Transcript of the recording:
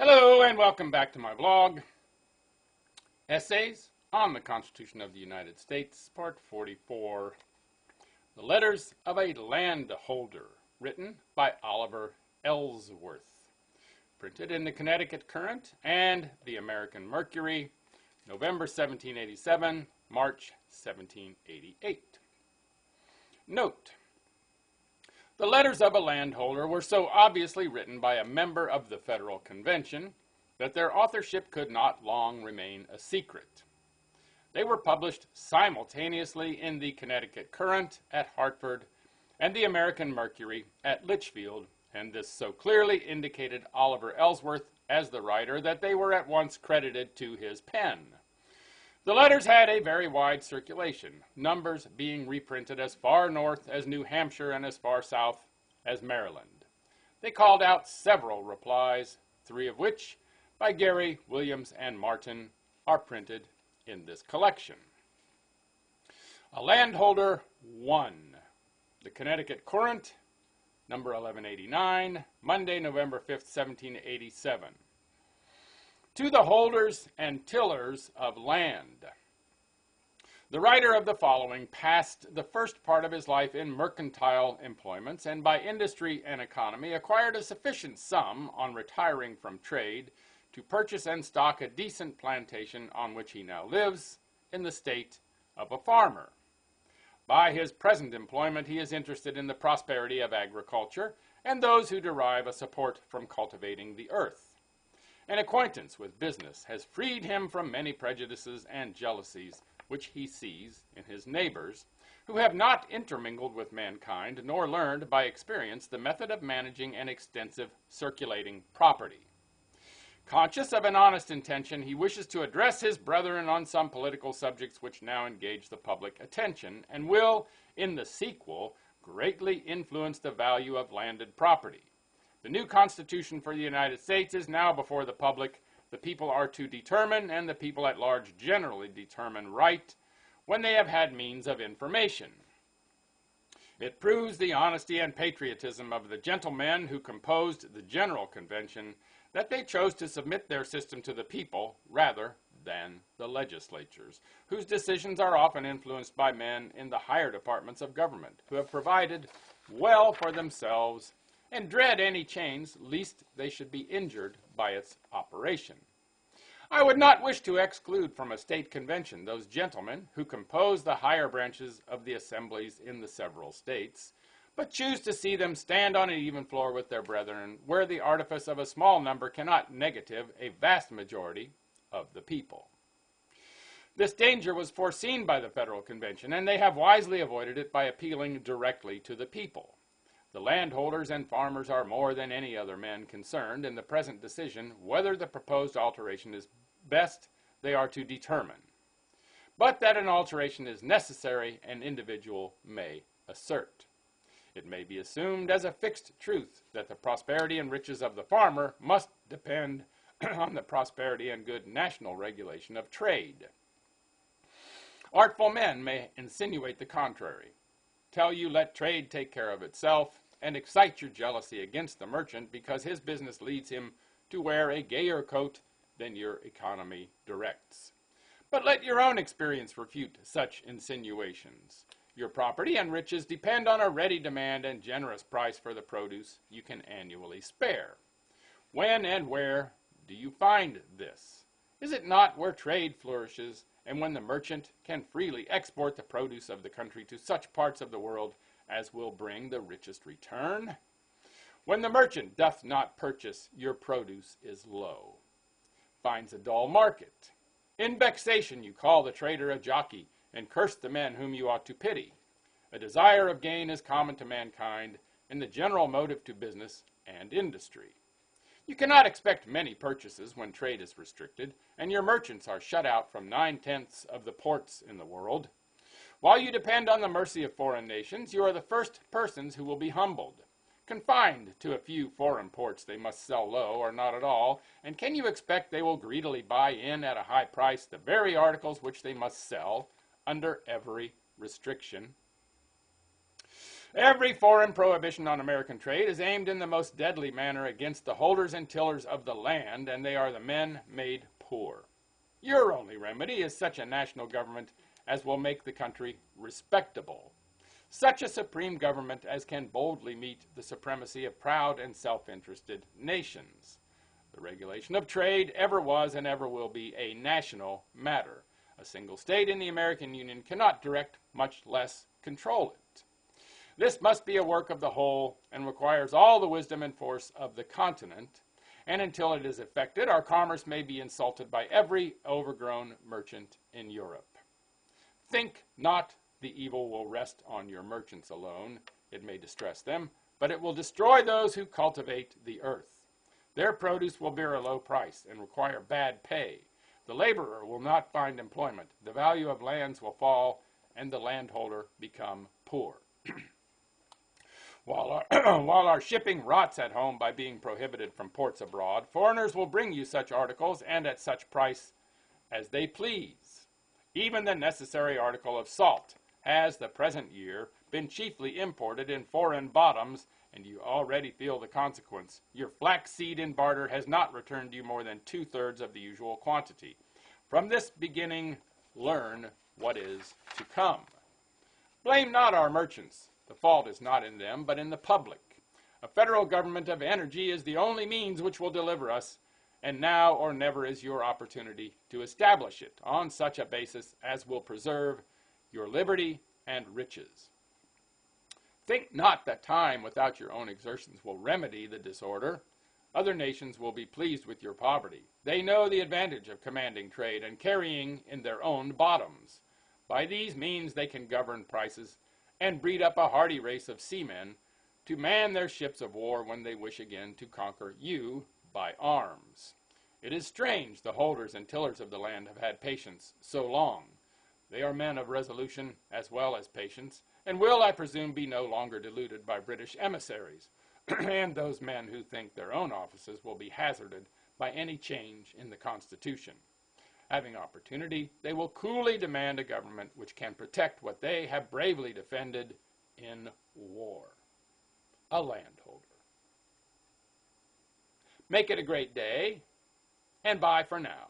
Hello and welcome back to my blog, Essays on the Constitution of the United States, Part 44, The Letters of a Landholder, written by Oliver Ellsworth, printed in the Connecticut Current and the American Mercury, November 1787, March 1788. Note: the letters of a landholder were so obviously written by a member of the Federal Convention that their authorship could not long remain a secret. They were published simultaneously in the Connecticut Current at Hartford and the American Mercury at Litchfield, and this so clearly indicated Oliver Ellsworth as the writer that they were at once credited to his pen. The letters had a very wide circulation, numbers being reprinted as far north as New Hampshire and as far south as Maryland. They called out several replies, three of which, by Gary, Williams, and Martin, are printed in this collection. A Landholder 1. The Connecticut Current, number 1189, Monday, November 5th, 1787. To the holders and tillers of land. The writer of the following passed the first part of his life in mercantile employments, and by industry and economy acquired a sufficient sum on retiring from trade to purchase and stock a decent plantation on which he now lives, in the state of a farmer. By his present employment he is interested in the prosperity of agriculture and those who derive a support from cultivating the earth. An acquaintance with business has freed him from many prejudices and jealousies which he sees in his neighbors, who have not intermingled with mankind nor learned by experience the method of managing an extensive circulating property. Conscious of an honest intention, he wishes to address his brethren on some political subjects which now engage the public attention, and will, in the sequel, greatly influence the value of landed property. The new Constitution for the United States is now before the public. The people are to determine, and the people at large generally determine right, when they have had means of information. It proves the honesty and patriotism of the gentlemen who composed the General Convention that they chose to submit their system to the people rather than the legislatures, whose decisions are often influenced by men in the higher departments of government, who have provided well for themselves and dread any change lest they should be injured by its operation. I would not wish to exclude from a state convention those gentlemen who compose the higher branches of the assemblies in the several states, but choose to see them stand on an even floor with their brethren, where the artifice of a small number cannot negative a vast majority of the people. This danger was foreseen by the Federal Convention, and they have wisely avoided it by appealing directly to the people. The landholders and farmers are more than any other men concerned in the present decision whether the proposed alteration is best they are to determine. But that an alteration is necessary an individual may assert. It may be assumed as a fixed truth that the prosperity and riches of the farmer must depend on the prosperity and good national regulation of trade. Artful men may insinuate the contrary, tell you let trade take care of itself, and excite your jealousy against the merchant because his business leads him to wear a gayer coat than your economy directs. But let your own experience refute such insinuations. Your property and riches depend on a ready demand and generous price for the produce you can annually spare. When and where do you find this? Is it not where trade flourishes, and when the merchant can freely export the produce of the country to such parts of the world as will bring the richest return? When the merchant doth not purchase, your produce is low, finds a dull market. In vexation you call the trader a jockey, and curse the men whom you ought to pity. A desire of gain is common to mankind, and the general motive to business and industry. You cannot expect many purchases when trade is restricted, and your merchants are shut out from 9/10 of the ports in the world. While you depend on the mercy of foreign nations, you are the first persons who will be humbled. Confined to a few foreign ports, they must sell low or not at all, and can you expect they will greedily buy in at a high price the very articles which they must sell under every restriction? Every foreign prohibition on American trade is aimed in the most deadly manner against the holders and tillers of the land, and they are the men made poor. Your only remedy is such a national government as will make the country respectable. Such a supreme government as can boldly meet the supremacy of proud and self-interested nations. The regulation of trade ever was and ever will be a national matter. A single state in the American Union cannot direct, much less control it. This must be a work of the whole and requires all the wisdom and force of the continent, and until it is effected, our commerce may be insulted by every overgrown merchant in Europe. Think not the evil will rest on your merchants alone. It may distress them, but it will destroy those who cultivate the earth. Their produce will bear a low price and require bad pay. The laborer will not find employment. The value of lands will fall, and the landholder become poor. While our shipping rots at home by being prohibited from ports abroad, foreigners will bring you such articles and at such price as they please. Even the necessary article of salt has the present year been chiefly imported in foreign bottoms, and you already feel the consequence. Your flaxseed in barter has not returned you more than 2/3 of the usual quantity. From this beginning, learn what is to come. Blame not our merchants. The fault is not in them, but in the public. A federal government of energy is the only means which will deliver us, and now or never is your opportunity to establish it on such a basis as will preserve your liberty and riches. Think not that time without your own exertions will remedy the disorder. Other nations will be pleased with your poverty. They know the advantage of commanding trade and carrying in their own bottoms. By these means they can govern prices and breed up a hardy race of seamen to man their ships of war when they wish again to conquer you by arms. It is strange the holders and tillers of the land have had patience so long. They are men of resolution as well as patience, and will, I presume, be no longer deluded by British emissaries, and those men who think their own offices will be hazarded by any change in the Constitution. Having opportunity, they will coolly demand a government which can protect what they have bravely defended in war. A landholder. Make it a great day, and bye for now.